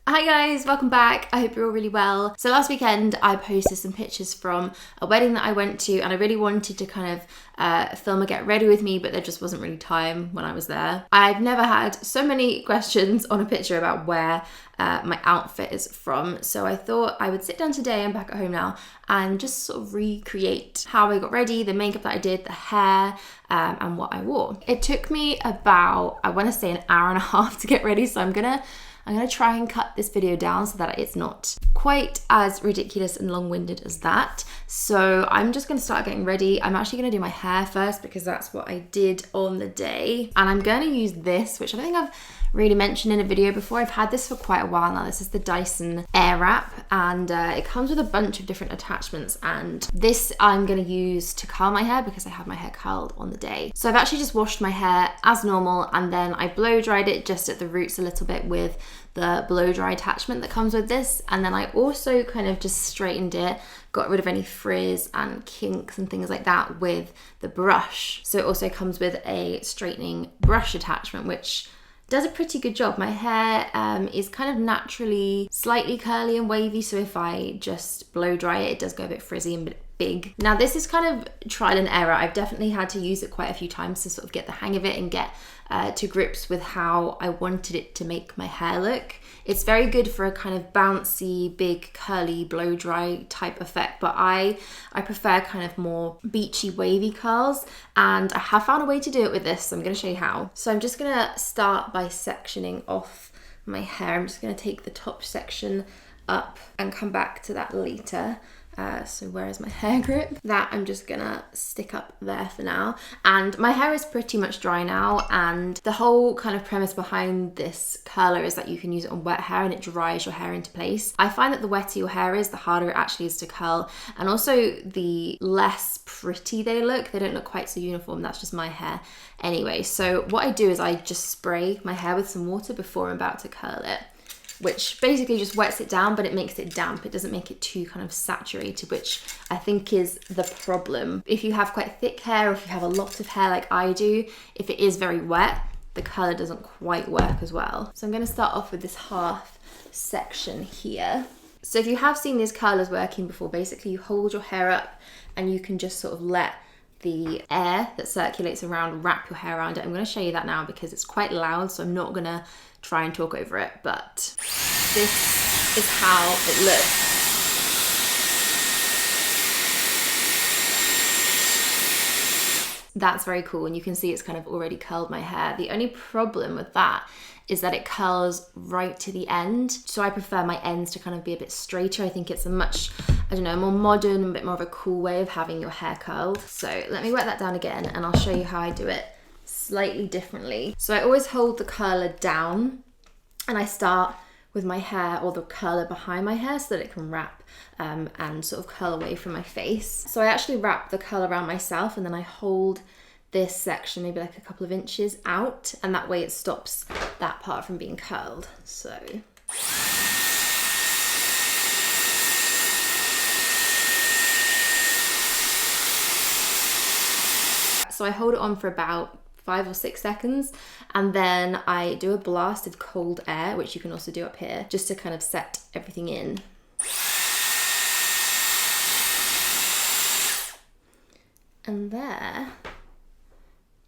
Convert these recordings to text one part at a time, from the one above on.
Hi guys, welcome back. I hope you're all really well. So last weekend I posted some pictures from a wedding that I went to, and I really wanted to kind of film a get ready with me, but there just wasn't really time when I was there. I've never had so many questions on a picture about where my outfit is from, so I thought I would sit down today, I'm back at home now, and just sort of recreate how I got ready, the makeup that I did, the hair, and what I wore. It took me about, I want to say, an hour and a half to get ready, so I'm gonna try and cut this video down so that it's not quite as ridiculous and long-winded as that. So I'm just gonna start getting ready. I'm actually gonna do my hair first because that's what I did on the day. And I'm gonna use this, which I don't think I've really mentioned in a video before. I've had this for quite a while now. This is the Dyson Airwrap, and it comes with a bunch of different attachments, and this I'm gonna use to curl my hair because I have my hair curled on the day. So I've actually just washed my hair as normal, and then I blow dried it just at the roots a little bit with the blow dry attachment that comes with this, and then I also kind of just straightened it, got rid of any frizz and kinks and things like that with the brush. So it also comes with a straightening brush attachment, which does a pretty good job. My hair is kind of naturally slightly curly and wavy, so if I just blow dry it, it does go a bit frizzy and a bit big. Now this is kind of trial and error. I've definitely had to use it quite a few times to sort of get the hang of it and get to grips with how I wanted it to make my hair look. It's very good for a kind of bouncy, big, curly, blow dry type effect, but I prefer kind of more beachy, wavy curls, and I have found a way to do it with this, so I'm gonna show you how. So I'm just gonna start by sectioning off my hair. I'm just gonna take the top section up and come back to that later. So where is my hair grip? That I'm just gonna stick up there for now. And my hair is pretty much dry now, and the whole kind of premise behind this curler is that you can use it on wet hair and it dries your hair into place. I find that the wetter your hair is, the harder it actually is to curl, and also the less pretty they look. They don't look quite so uniform. That's just my hair anyway. So what I do is I just spray my hair with some water before I'm about to curl it, which basically just wets it down, but it makes it damp. It doesn't make it too kind of saturated, which I think is the problem. If you have quite thick hair, or if you have a lot of hair like I do, if it is very wet, the color doesn't quite work as well. So I'm gonna start off with this half section here. So if you have seen these curlers working before, basically you hold your hair up and you can just sort of let the air that circulates around wrap your hair around it. I'm going to show you that now because it's quite loud, so I'm not going to try and talk over it, but this is how it looks. That's very cool, and you can see it's kind of already curled my hair. The only problem with that is that it curls right to the end. So I prefer my ends to kind of be a bit straighter. I think it's a much, I don't know, more modern, a bit more of a cool way of having your hair curled. So let me wet that down again and I'll show you how I do it slightly differently. So I always hold the curler down and I start with my hair, or the curler behind my hair, so that it can wrap and sort of curl away from my face. So I actually wrap the curl around myself and then I hold this section maybe like a couple of inches out, and that way it stops that part from being curled. So I hold it on for about 5 or 6 seconds, and then I do a blast of cold air, which you can also do up here, just to kind of set everything in. And there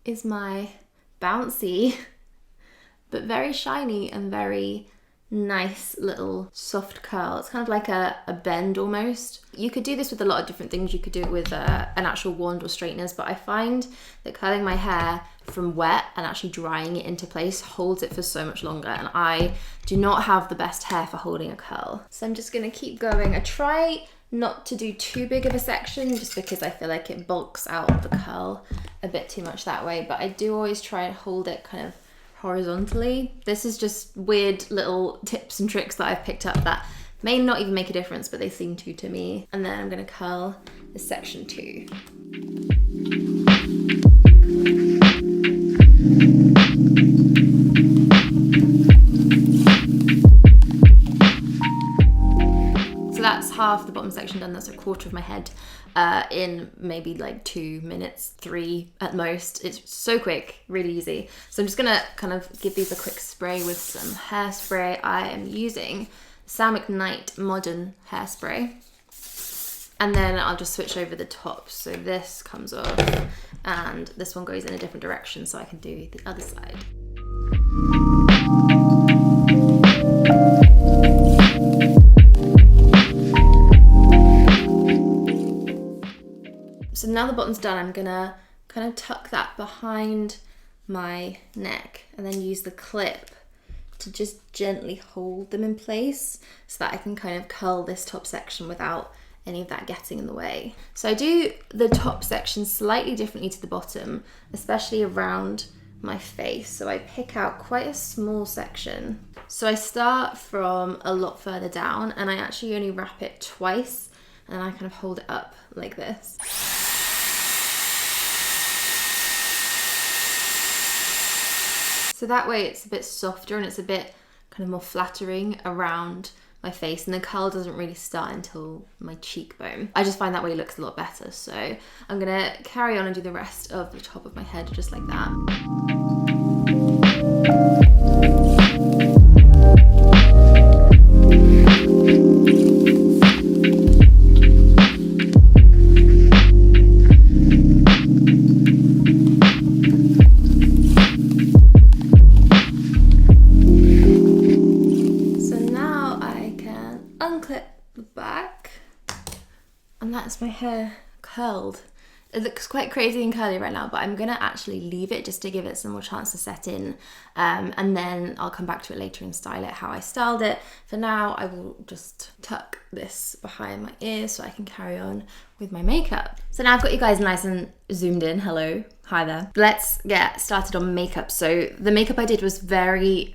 is my bouncy but very shiny and very nice little soft curl. It's kind of like a bend almost. You could do this with a lot of different things. You could do it with an actual wand or straighteners, but I find that curling my hair from wet and actually drying it into place holds it for so much longer, and I do not have the best hair for holding a curl. So I'm just gonna keep going. I try not to do too big of a section just because I feel like it bulks out the curl a bit too much that way, but I do always try and hold it kind of horizontally. This is just weird little tips and tricks that I've picked up that may not even make a difference, but they seem to me. And then I'm gonna curl this section too. So that's half the bottom section done. That's a quarter of my head in maybe like 2 minutes, 3 at most. It's so quick, really easy. So I'm just gonna kind of give these a quick spray with some hairspray. I am using McKnight Modern Hairspray. And then I'll just switch over the top. So this comes off and this one goes in a different direction so I can do the other side. So now the bottom's done, I'm gonna kind of tuck that behind my neck and then use the clip to just gently hold them in place so that I can kind of curl this top section without any of that getting in the way. So I do the top section slightly differently to the bottom, especially around my face. So I pick out quite a small section. So I start from a lot further down and I actually only wrap it twice and I kind of hold it up like this. So that way it's a bit softer and it's a bit kind of more flattering around my face, and the curl doesn't really start until my cheekbone. I just find that way it looks a lot better. So I'm gonna carry on and do the rest of the top of my head just like that. My hair curled. It looks quite crazy and curly right now, but I'm gonna actually leave it just to give it some more chance to set in, and then I'll come back to it later and style it how I styled it. For now, I will just tuck this behind my ear so I can carry on with my makeup. So now I've got you guys nice and zoomed in. Hello, hi there. Let's get started on makeup. So the makeup I did was very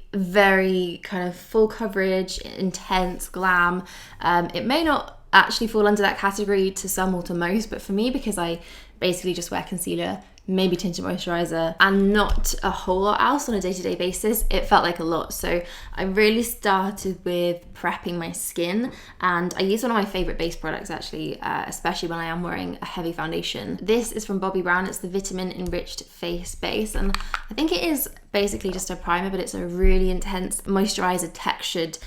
kind of full coverage, intense, glam. It may not actually fall under that category to some or to most, but for me, because I basically just wear concealer, maybe tinted moisturizer, and not a whole lot else on a day-to-day basis, it felt like a lot. So I really started with prepping my skin, and I use one of my favorite base products actually, especially when I am wearing a heavy foundation. This is from Bobbi Brown. It's the Vitamin Enriched Face Base, and I think it is basically just a primer, but it's a really intense moisturizer textured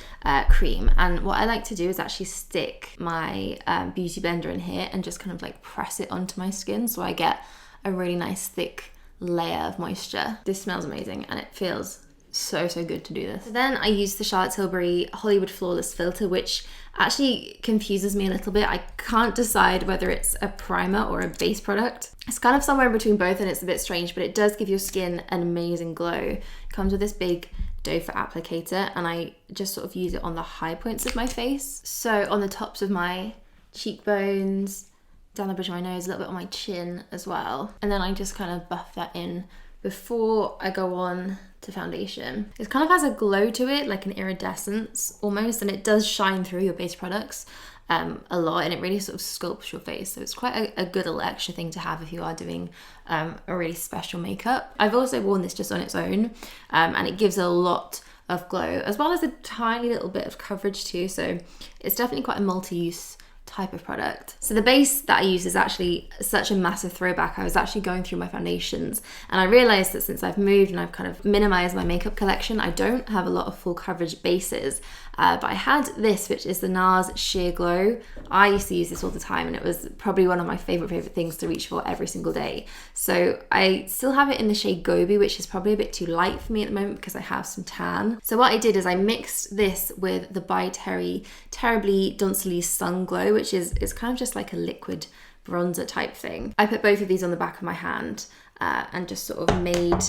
cream. And what I like to do is actually stick my beauty blender in here and just kind of like press it onto my skin so I get a really nice thick layer of moisture. This smells amazing and it feels so good to do this. So then I use the Charlotte Tilbury Hollywood Flawless filter, which actually confuses me a little bit. I can't decide whether it's a primer or a base product. It's kind of somewhere in between both and it's a bit strange, but it does give your skin an amazing glow. It comes with this big doe foot applicator and I just sort of use it on the high points of my face. So on the tops of my cheekbones, down the bridge of my nose, a little bit on my chin as well. And then I just kind of buff that in before I go on to foundation. It kind of has a glow to it, like an iridescence almost, and it does shine through your base products a lot, and it really sort of sculpts your face. So it's quite a good little extra thing to have if you are doing a really special makeup. I've also worn this just on its own, and it gives a lot of glow, as well as a tiny little bit of coverage too. So it's definitely quite a multi-use type of product. So the base that I use is actually such a massive throwback. I was actually going through my foundations and I realized that since I've moved and I've kind of minimized my makeup collection, I don't have a lot of full coverage bases, but I had this, which is the NARS Sheer Glow. I used to use this all the time and it was probably one of my favorite things to reach for every single day. So I still have it in the shade Gobi, which is probably a bit too light for me at the moment because I have some tan. So what I did is I mixed this with the by Terrybly Densiliss Sun Glow, which is kind of just like a liquid bronzer type thing. I put both of these on the back of my hand and just sort of made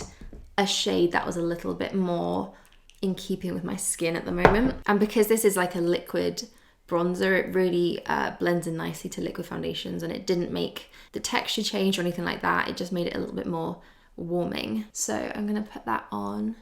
a shade that was a little bit more in keeping with my skin at the moment. And because this is like a liquid bronzer, it really blends in nicely to liquid foundations and it didn't make the texture change or anything like that. It just made it a little bit more warming. So I'm gonna put that on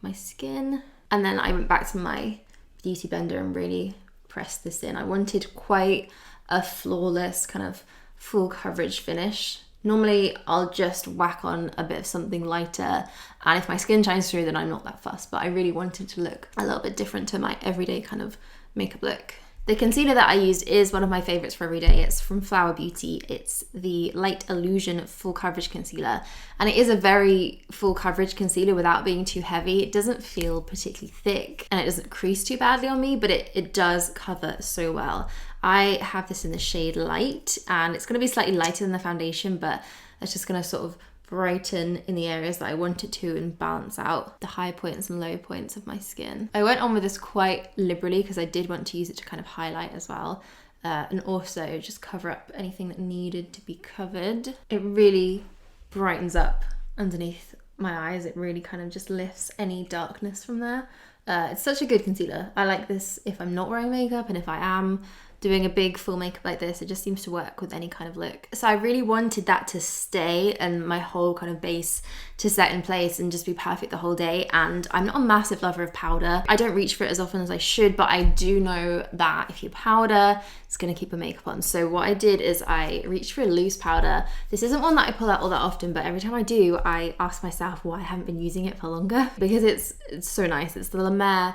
my skin. And then I went back to my beauty blender and really pressed this in. I wanted quite a flawless kind of full coverage finish. Normally I'll just whack on a bit of something lighter and if my skin shines through then I'm not that fussed, but I really wanted to look a little bit different to my everyday kind of makeup look. The concealer that I used is one of my favorites for every day. It's from Flower Beauty. It's the Light Illusion Full Coverage Concealer. And it is a very full coverage concealer without being too heavy. It doesn't feel particularly thick and it doesn't crease too badly on me, but it does cover so well. I have this in the shade Light, and it's going to be slightly lighter than the foundation, but it's just going to sort of brighten in the areas that I want it to and balance out the high points and low points of my skin. I went on with this quite liberally because I did want to use it to kind of highlight as well, and also just cover up anything that needed to be covered. It really brightens up underneath my eyes. It really kind of just lifts any darkness from there. It's such a good concealer. I like this if I'm not wearing makeup, and if I am doing a big full makeup like this, it just seems to work with any kind of look. So I really wanted that to stay and my whole kind of base to set in place and just be perfect the whole day. And I'm not a massive lover of powder. I don't reach for it as often as I should, but I do know that if you powder, it's gonna keep your makeup on. So what I did is I reached for a loose powder. This isn't one that I pull out all that often, but every time I do, I ask myself why I haven't been using it for longer, because it's so nice. It's the Mer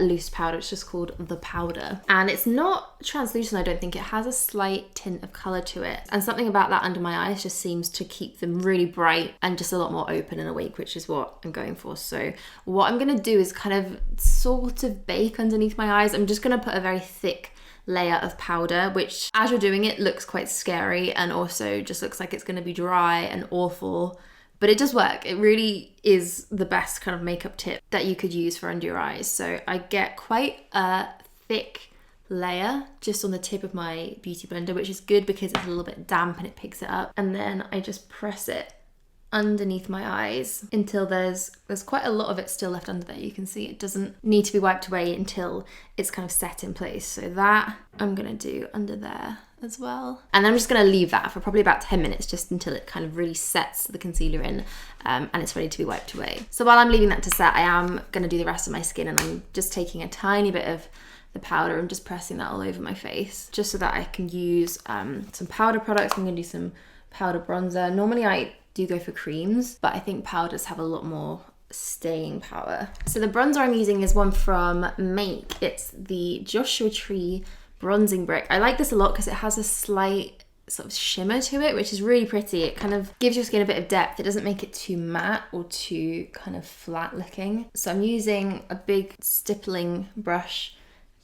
Loose Powder. It's just called the powder. And it's not translucent, I don't think. It has a slight tint of color to it. And something about that under my eyes just seems to keep them really bright and just a lot more open and awake, which is what I'm going for. So what I'm gonna do is kind of sort of bake underneath my eyes. I'm just gonna put a very thick layer of powder, which as you're doing it looks quite scary and also just looks like it's going to be dry and awful, but it does work. It really is the best kind of makeup tip that you could use for under your eyes. So I get quite a thick layer just on the tip of my beauty blender, which is good because it's a little bit damp and it picks it up, and then I just press it underneath my eyes until there's quite a lot of it still left under there. You can see it doesn't need to be wiped away until it's kind of set in place. So that I'm gonna do under there as well. And then I'm just gonna leave that for probably about 10 minutes just until it kind of really sets the concealer in, and it's ready to be wiped away. So while I'm leaving that to set, I am gonna do the rest of my skin, and I'm just taking a tiny bit of the powder and just pressing that all over my face just so that I can use some powder products. I'm gonna do some powder bronzer. Normally I do go for creams, but I think powders have a lot more staying power. So the bronzer I'm using is one from Make. It's the Joshua Tree Bronzing Brick. I like this a lot because it has a slight sort of shimmer to it, which is really pretty. It kind of gives your skin a bit of depth. It doesn't make it too matte or too kind of flat looking. So I'm using a big stippling brush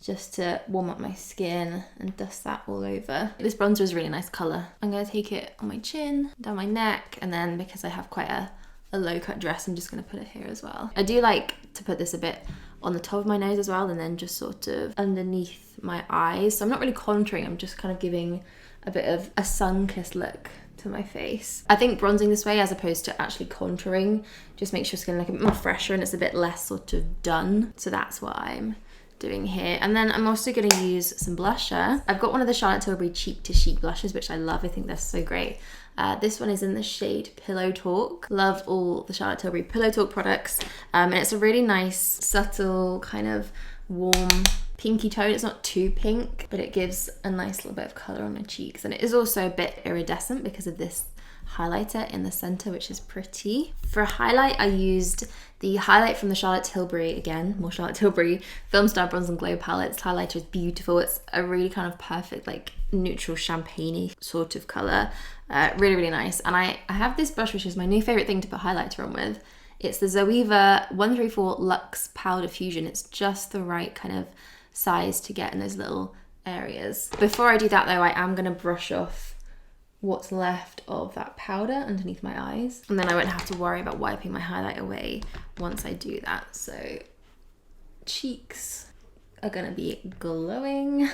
just to warm up my skin and dust that all over. This bronzer is a really nice colour. I'm going to take it on my chin, down my neck, and then because I have quite a low cut dress, I'm just going to put it here as well. I do like to put this a bit on the top of my nose as well, and then just sort of underneath my eyes. So I'm not really contouring, I'm just kind of giving a bit of a sun-kissed look to my face. I think bronzing this way as opposed to actually contouring just makes your skin look a bit more fresher and it's a bit less sort of done. So that's what I'm doing here. And then I'm also going to use some blusher. I've got one of the Charlotte Tilbury Cheek to Chic blushes, which I love. I think they're so great. This one is in the shade Pillow Talk. Love all the Charlotte Tilbury Pillow Talk products. And it's a really nice, subtle, kind of warm pinky tone. It's not too pink, but it gives a nice little bit of color on my cheeks. And it is also a bit iridescent because of this highlighter in the center, which is pretty. For a highlight, I used the highlight from the Charlotte Tilbury, again, more Charlotte Tilbury, Filmstar Bronze and Glow palette. This highlighter is beautiful. It's a really kind of perfect, like neutral champagne-y sort of color. Really, really nice. And I have this brush, which is my new favorite thing to put highlighter on with. It's the Zoeva 134 Luxe Powder Fusion. It's just the right kind of size to get in those little areas. Before I do that though, I am gonna brush off what's left of that powder underneath my eyes, and then I won't have to worry about wiping my highlight away once I do that. So cheeks are gonna be glowing,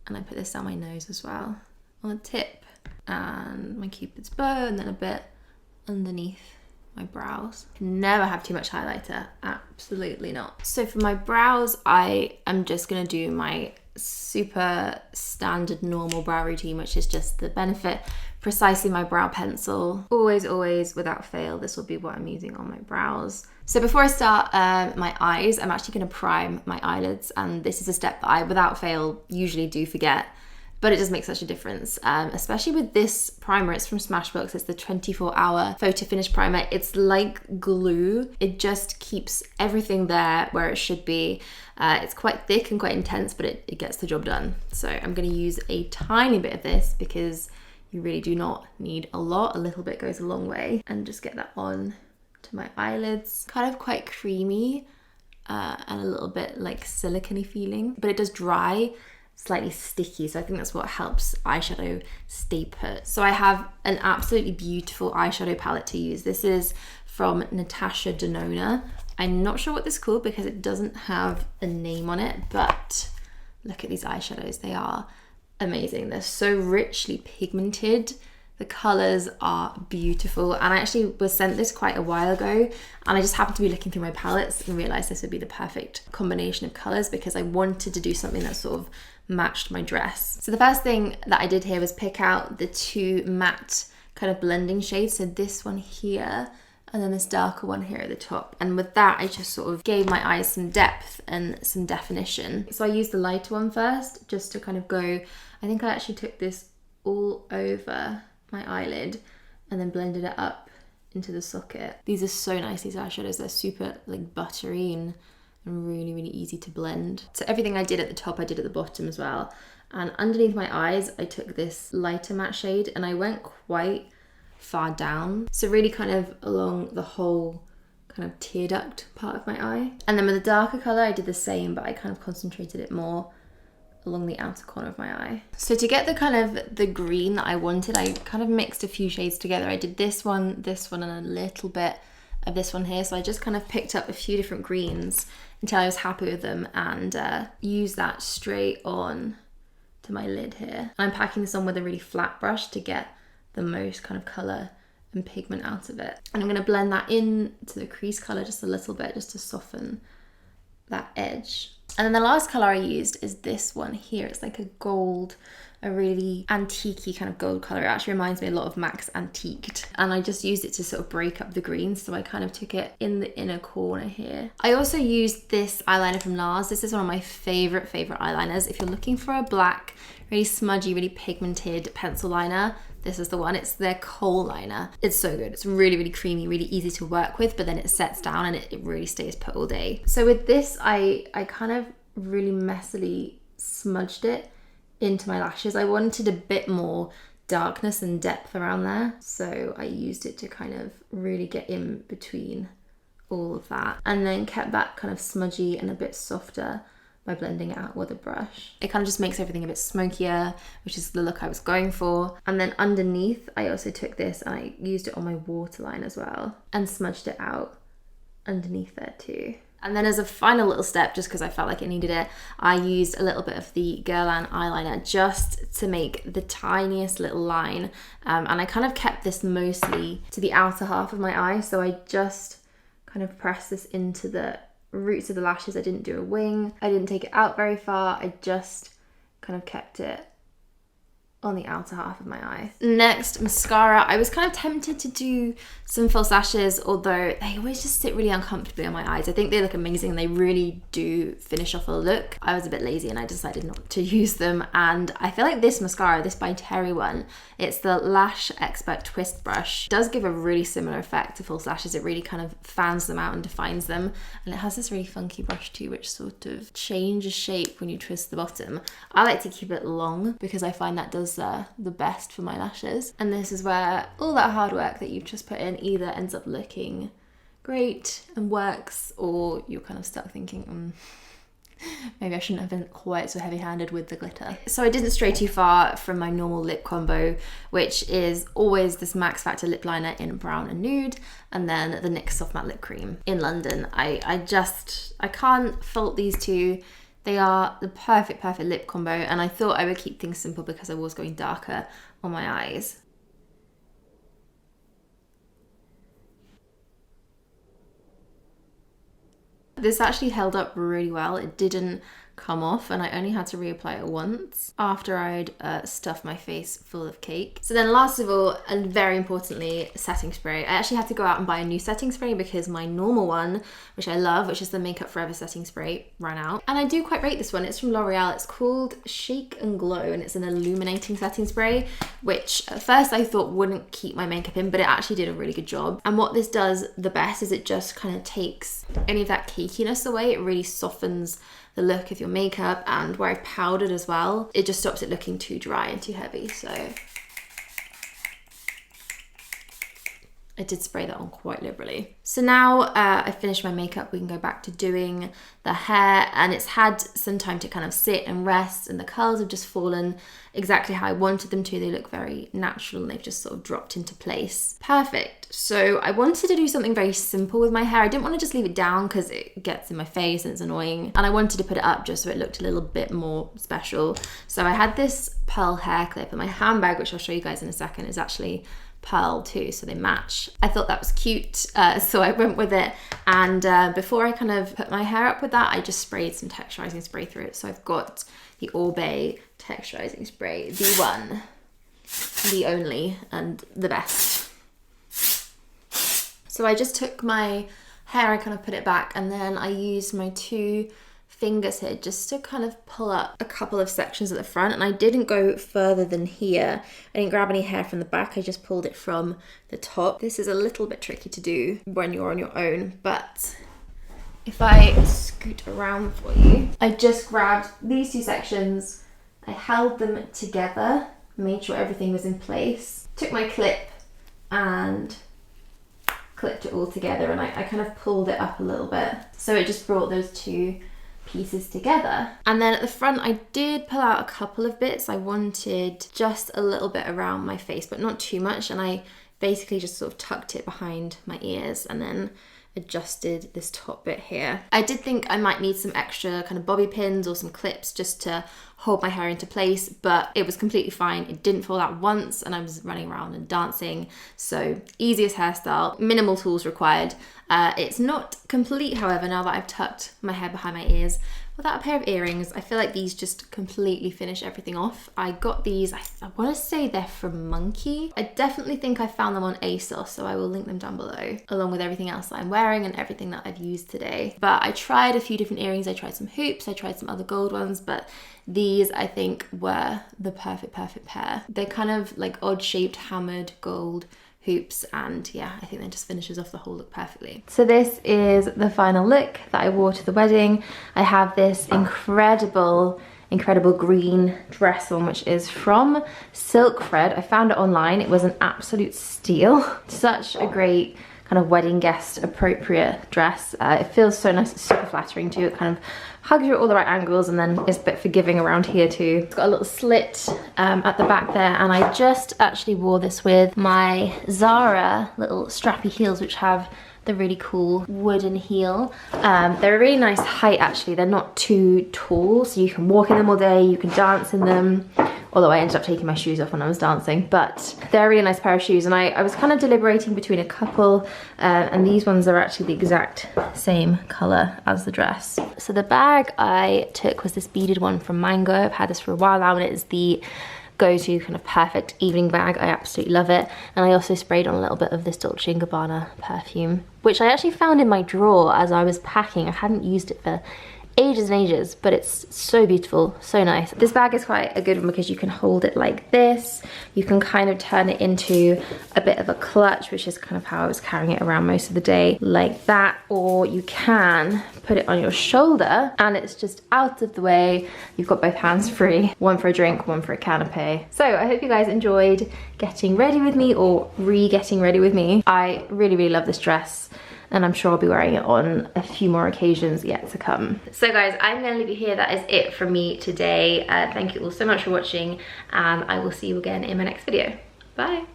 and I put this down my nose as well on the tip and my cupid's bow, and then a bit underneath my brows. Can never have too much highlighter, absolutely not. So for my brows, I am just gonna do my super standard normal brow routine, which is just the Benefit Precisely My Brow Pencil. Always, without fail, this will be what I'm using on my brows. So before I start my eyes, I'm actually gonna prime my eyelids, and this is a step that I, without fail, usually do forget. but it does make such a difference, especially with this primer. It's from Smashbox. It's the 24-hour photo finish primer. It's like glue. It just keeps everything there where it should be. It's quite thick and quite intense, but it gets the job done. So I'm going to use a tiny bit of this because you really do not need a lot. A little bit goes a long way. And just get that on to my eyelids. Kind of quite creamy and a little bit like silicone-y feeling, but it does dry slightly sticky, so I think that's what helps eyeshadow stay put. So I have an absolutely beautiful eyeshadow palette to use. This is from Natasha Denona. I'm not sure what this is called because it doesn't have a name on it, but look at these eyeshadows. They are amazing. They're so richly pigmented. The colours are beautiful, and I actually was sent this quite a while ago, and I just happened to be looking through my palettes and realised this would be the perfect combination of colours because I wanted to do something that sort of matched my dress. So the first thing that I did here was pick out the two matte kind of blending shades. So this one here and then this darker one here at the top. And with that, I just sort of gave my eyes some depth and some definition. So I used the lighter one first just to kind of go, I think I actually took this all over my eyelid and then blended it up into the socket. These are so nice, these eyeshadows. They're super like buttery and really, really easy to blend. So everything I did at the top, I did at the bottom as well. And underneath my eyes, I took this lighter matte shade and I went quite far down. So really kind of along the whole kind of tear duct part of my eye. And then with the darker color, I did the same, but I kind of concentrated it more along the outer corner of my eye. So to get the kind of the green that I wanted, I kind of mixed a few shades together. I did this one, and a little bit of this one here. So I just kind of picked up a few different greens until I was happy with them and used that straight on to my lid here. I'm packing this on with a really flat brush to get the most kind of color and pigment out of it. And I'm gonna blend that in to the crease color just a little bit, just to soften that edge. And then the last color I used is this one here. It's like a gold, a really antique-y kind of gold color. It actually reminds me a lot of MAC's Antiqued. And I just used it to sort of break up the greens. So I kind of took it in the inner corner here. I also used this eyeliner from NARS. This is one of my favorite eyeliners. If you're looking for a black, really smudgy, really pigmented pencil liner, this is the one. It's their Kohliner. It's so good. It's really, really creamy, really easy to work with, but then it sets down and it really stays put all day. So with this, I kind of really messily smudged it into my lashes. I wanted a bit more darkness and depth around there. So I used it to kind of really get in between all of that. And then kept that kind of smudgy and a bit softer by blending it out with a brush. It kind of just makes everything a bit smokier, which is the look I was going for. And then underneath, I also took this and I used it on my waterline as well and smudged it out underneath there too. And then as a final little step, just because I felt like it needed it, I used a little bit of the Guerlain eyeliner just to make the tiniest little line. And I kind of kept this mostly to the outer half of my eye. So I just kind of pressed this into the roots of the lashes. I didn't do a wing. I didn't take it out very far. I just kind of kept it on the outer half of my eye. Next, mascara. I was kind of tempted to do some false lashes, although they always just sit really uncomfortably on my eyes. I think they look amazing and they really do finish off a look. I was a bit lazy and I decided not to use them, and I feel like this mascara, this by Terry one, it's the Lash-Expert Twist Brush, does give a really similar effect to false lashes. It really kind of fans them out and defines them, and it has this really funky brush too, which sort of changes shape when you twist the bottom. I like to keep it long because I find that does the best for my lashes. And this is where all that hard work that you've just put in either ends up looking great and works, or you're kind of stuck thinking, maybe I shouldn't have been quite so heavy-handed with the glitter. So I didn't stray too far from my normal lip combo, which is always this Max Factor lip liner in brown and nude, and then the NYX Soft Matte Lip Cream in London. I can't fault these two. They are the perfect lip combo, and I thought I would keep things simple because I was going darker on my eyes. This actually held up really well. It didn't come off, and I only had to reapply it once after I'd stuffed my face full of cake. So then last of all, and very importantly, setting spray. I actually had to go out and buy a new setting spray because my normal one, which I love, which is the Makeup Forever setting spray, ran out. And I do quite rate this one. It's from L'Oreal. It's called Chic and Glow, and it's an illuminating setting spray, which at first I thought wouldn't keep my makeup in, but it actually did a really good job. And what this does the best is it just kind of takes any of that cakiness away. It really softens the look of your makeup, and where I powdered as well, it just stops it looking too dry and too heavy. So I did spray that on quite liberally. So now I finished my makeup, we can go back to doing the hair, and it's had some time to kind of sit and rest, and the curls have just fallen exactly how I wanted them to. They look very natural and they've just sort of dropped into place. Perfect. So I wanted to do something very simple with my hair. I didn't want to just leave it down because it gets in my face and it's annoying. And I wanted to put it up just so it looked a little bit more special. So I had this pearl hair clip, and my handbag, which I'll show you guys in a second, is actually pearl too, so they match. I thought that was cute, so I went with it. And before I kind of put my hair up with that, I just sprayed some texturizing spray through it. So I've got the Orbe texturizing spray, the one, the only, and the best. So I just took my hair, I kind of put it back, and then I used my two fingers here just to kind of pull up a couple of sections at the front, and I didn't go further than here. I didn't grab any hair from the back, I just pulled it from the top. This is a little bit tricky to do when you're on your own, but if I scoot around for you, I just grabbed these two sections, I held them together, made sure everything was in place, took my clip and clipped it all together, and I kind of pulled it up a little bit, so it just brought those two pieces together. And then at the front I did pull out a couple of bits. I wanted just a little bit around my face, but not too much, and I basically just sort of tucked it behind my ears and then adjusted this top bit here. I did think I might need some extra kind of bobby pins or some clips just to hold my hair into place, but it was completely fine. It didn't fall out once, and I was running around and dancing, so easiest hairstyle, minimal tools required. It's not complete, however, now that I've tucked my hair behind my ears. Without a pair of earrings, I feel like these just completely finish everything off. I got these, I want to say they're from Monkey. I definitely think I found them on ASOS, so I will link them down below, along with everything else that I'm wearing and everything that I've used today. But I tried a few different earrings. I tried some hoops, I tried some other gold ones, but these I think were the perfect pair. They're kind of like odd shaped hammered gold hoops, and yeah, I think that just finishes off the whole look perfectly. So this is the final look that I wore to the wedding. I have this incredible green dress on, which is from Silk Thread. I found it online. It was an absolute steal. Such a great kind of wedding guest appropriate dress. It feels so nice, it's super flattering too. It kind of hugs you at all the right angles, and then is a bit forgiving around here too. It's got a little slit at the back there, and I just actually wore this with my Zara little strappy heels, which have the really cool wooden heel. They're a really nice height actually. They're not too tall, so you can walk in them all day, you can dance in them. Although I ended up taking my shoes off when I was dancing, but they're a really nice pair of shoes. And I was kind of deliberating between a couple, and these ones are actually the exact same color as the dress. So the bag I took was this beaded one from Mango. I've had this for a while now, and it is the go-to kind of perfect evening bag. I absolutely love it. And I also sprayed on a little bit of this Dolce & Gabbana perfume, which I actually found in my drawer as I was packing. I hadn't used it for ages and ages, but it's so beautiful, so nice. This bag is quite a good one because you can hold it like this. You can kind of turn it into a bit of a clutch, which is kind of how I was carrying it around most of the day, like that. Or you can put it on your shoulder and it's just out of the way. You've got both hands free, one for a drink, one for a canapé. So I hope you guys enjoyed getting ready with me, or re-getting ready with me. I really love this dress, and I'm sure I'll be wearing it on a few more occasions yet to come. So guys, I'm gonna leave you here. That is it from me today. Thank you all so much for watching, and I will see you again in my next video. Bye.